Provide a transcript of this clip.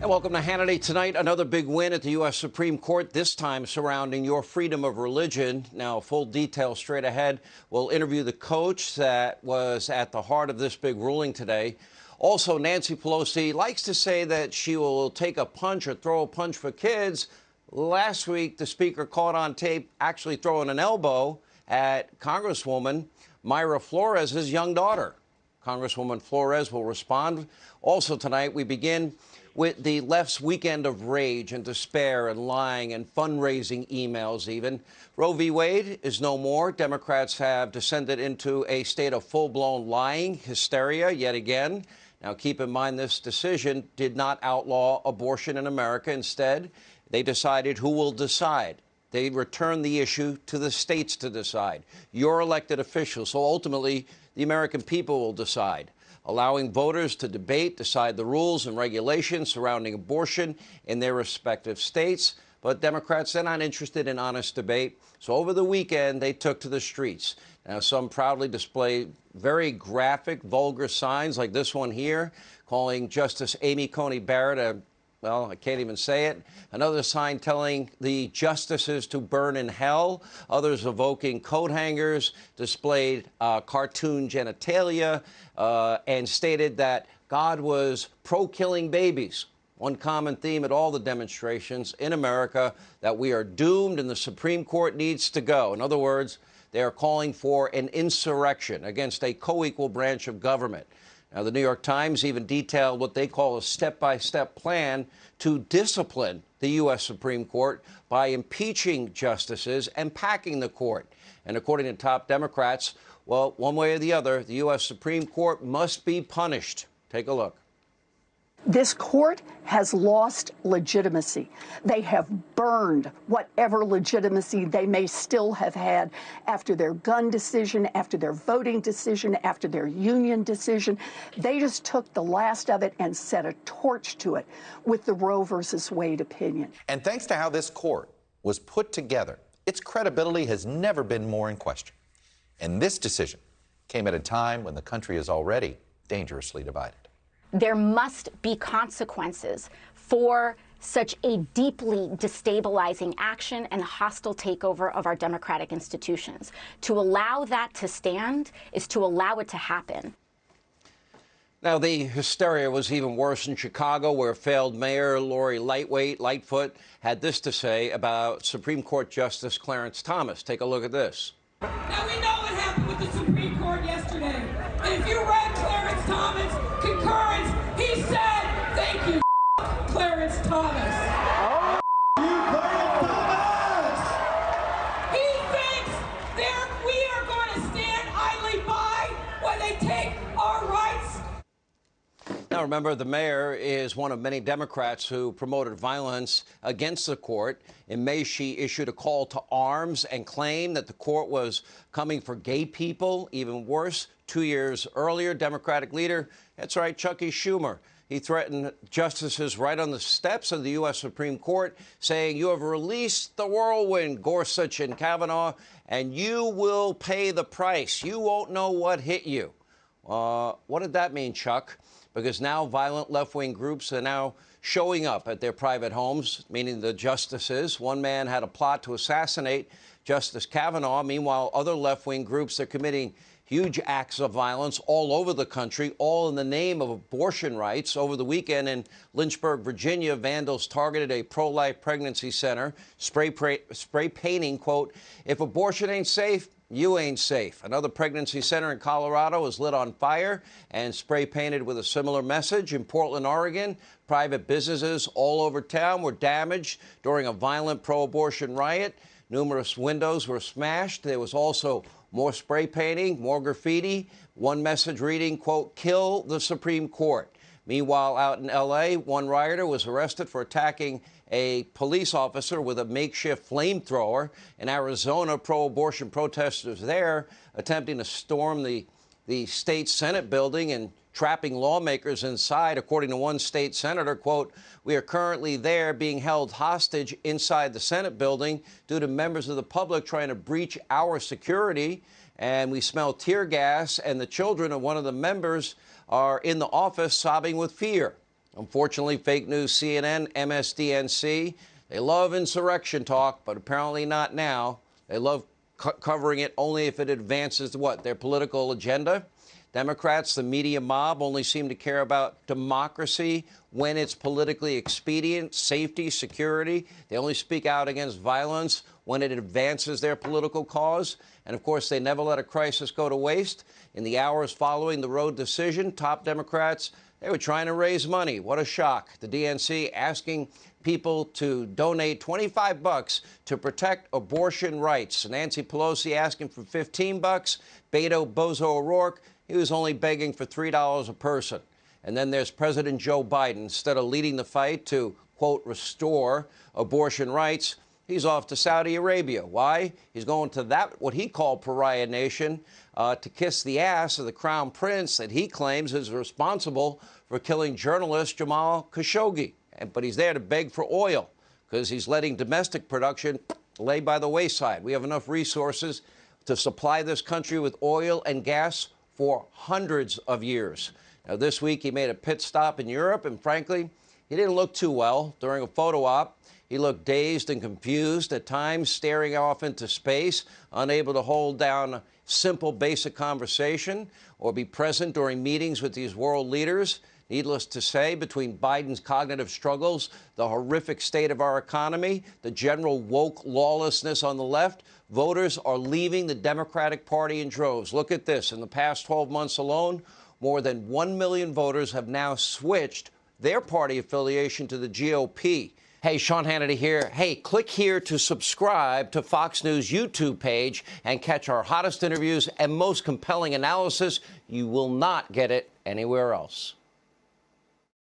And welcome to Hannity. Tonight, another big win at the U.S. Supreme Court, this time surrounding your freedom of religion. Now, full details straight ahead. We'll interview the coach that was at the heart of this big ruling today. Also, Nancy Pelosi likes to say that she will take a punch or throw a punch for kids. Last week, the speaker caught on tape actually throwing an elbow at Congresswoman Mayra Flores' young daughter. Congresswoman Flores will respond. Also tonight, we begin with the left's weekend of rage and despair and lying and fundraising emails even. Roe v. Wade is no more. Democrats have descended into a state of full-blown lying hysteria yet again. Now, keep in mind, this decision did not outlaw abortion in America. Instead, they decided who will decide. They returned the issue to the states to decide. Your elected officials. So ultimately, the American people will decide, allowing voters to debate, decide the rules and regulations surrounding abortion in their respective states. But Democrats, they're not interested in honest debate. So over the weekend, they took to the streets. Now, some proudly display very graphic, vulgar signs like this one here, calling Justice Amy Coney Barrett well, I can't even say it. Another sign telling the justices to burn in hell. Others evoking coat hangers, displayed cartoon genitalia, and stated that God was pro-killing babies. One common theme at all the demonstrations in America, that we are doomed and the Supreme Court needs to go. In other words, they are calling for an insurrection against a co-equal branch of government. Now, the New York Times even detailed what they call a step-by-step plan to discipline the U.S. Supreme Court by impeaching justices and packing the court. And according to top Democrats, well, one way or the other, the U.S. Supreme Court must be punished. Take a look. This court has lost legitimacy. They have burned whatever legitimacy they may still have had after their gun decision, after their voting decision, after their union decision. They just took the last of it and set a torch to it with the Roe versus Wade opinion. And thanks to how this court was put together, its credibility has never been more in question. And this decision came at a time when the country is already dangerously divided. There must be consequences for such a deeply destabilizing action and hostile takeover of our democratic institutions. To allow that to stand is to allow it to happen. Now, the hysteria was even worse in Chicago, where failed Mayor Lori Lightfoot had this to say about Supreme Court Justice Clarence Thomas. Take a look at this. Now, we know what happened with the Supreme Court yesterday. And if you read Clarence Thomas' concurrence, he said, thank you, Clarence Thomas. Oh, you, Clarence Thomas! He thinks we are going to stand idly by when they take our rights. Now, remember, the mayor is one of many Democrats who promoted violence against the court. In May, she issued a call to arms and claimed that the court was coming for gay people. Even worse, 2 years earlier, Democratic leader, that's right, Chucky Schumer, he threatened justices right on the steps of the U.S. Supreme Court, saying, you have released the whirlwind, Gorsuch and Kavanaugh, and you will pay the price. You won't know what hit you. What did that mean, Chuck? Because now violent left-wing groups are now showing up at their private homes, meaning the justices. One man had a plot to assassinate Justice Kavanaugh. Meanwhile, other left-wing groups are committing huge acts of violence all over the country, all in the name of abortion rights. Over the weekend in Lynchburg, Virginia, vandals targeted a pro-life pregnancy center, spray painting, quote, if abortion ain't safe, you ain't safe. Another pregnancy center in Colorado was lit on fire and spray painted with a similar message. In Portland, Oregon, private businesses all over town were damaged during a violent pro-abortion riot. Numerous windows were smashed. There was also more spray painting, more graffiti. One message reading, quote, kill the Supreme Court. Meanwhile, out in L.A., one rioter was arrested for attacking a police officer with a makeshift flamethrower. In Arizona, pro-abortion protesters there attempting to storm the state Senate building and trapping lawmakers inside. According to one state senator, quote, we are currently there being held hostage inside the Senate building due to members of the public trying to breach our security. And we smell tear gas, and the children of one of the members are in the office sobbing with fear. Unfortunately, fake news, CNN, MSDNC, they love insurrection talk, but apparently not now. They love covering it only if it advances what? Their political agenda. Democrats, the media mob, only seem to care about democracy when it's politically expedient, safety, security. They only speak out against violence when it advances their political cause. And, of course, they never let a crisis go to waste. In the hours following the Roe decision, top Democrats, they were trying to raise money. What a shock. The DNC asking people to donate $25 to protect abortion rights. Nancy Pelosi asking for $15. Beto Bozo O'Rourke, he was only begging for $3 a person. And then there's President Joe Biden. Instead of leading the fight to, quote, restore abortion rights, he's off to Saudi Arabia. Why? He's going to that, what he called pariah nation, to kiss the ass of the crown prince that he claims is responsible for killing journalist Jamal Khashoggi. But he's there to beg for oil because he's letting domestic production lay by the wayside. We have enough resources to supply this country with oil and gas for hundreds of years. Now, this week he made a pit stop in Europe, and frankly, he didn't look too well. During a photo op, he looked dazed and confused, at times staring off into space, unable to hold down a simple, basic conversation or be present during meetings with these world leaders. Needless to say, between Biden's cognitive struggles, the horrific state of our economy, the general woke lawlessness on the left, voters are leaving the Democratic Party in droves. Look at this. In the past 12 months alone, more than 1 million voters have now switched their party affiliation to the GOP. Hey, Sean Hannity here. Hey, click here to subscribe to Fox News YouTube page and catch our hottest interviews and most compelling analysis. You will not get it anywhere else.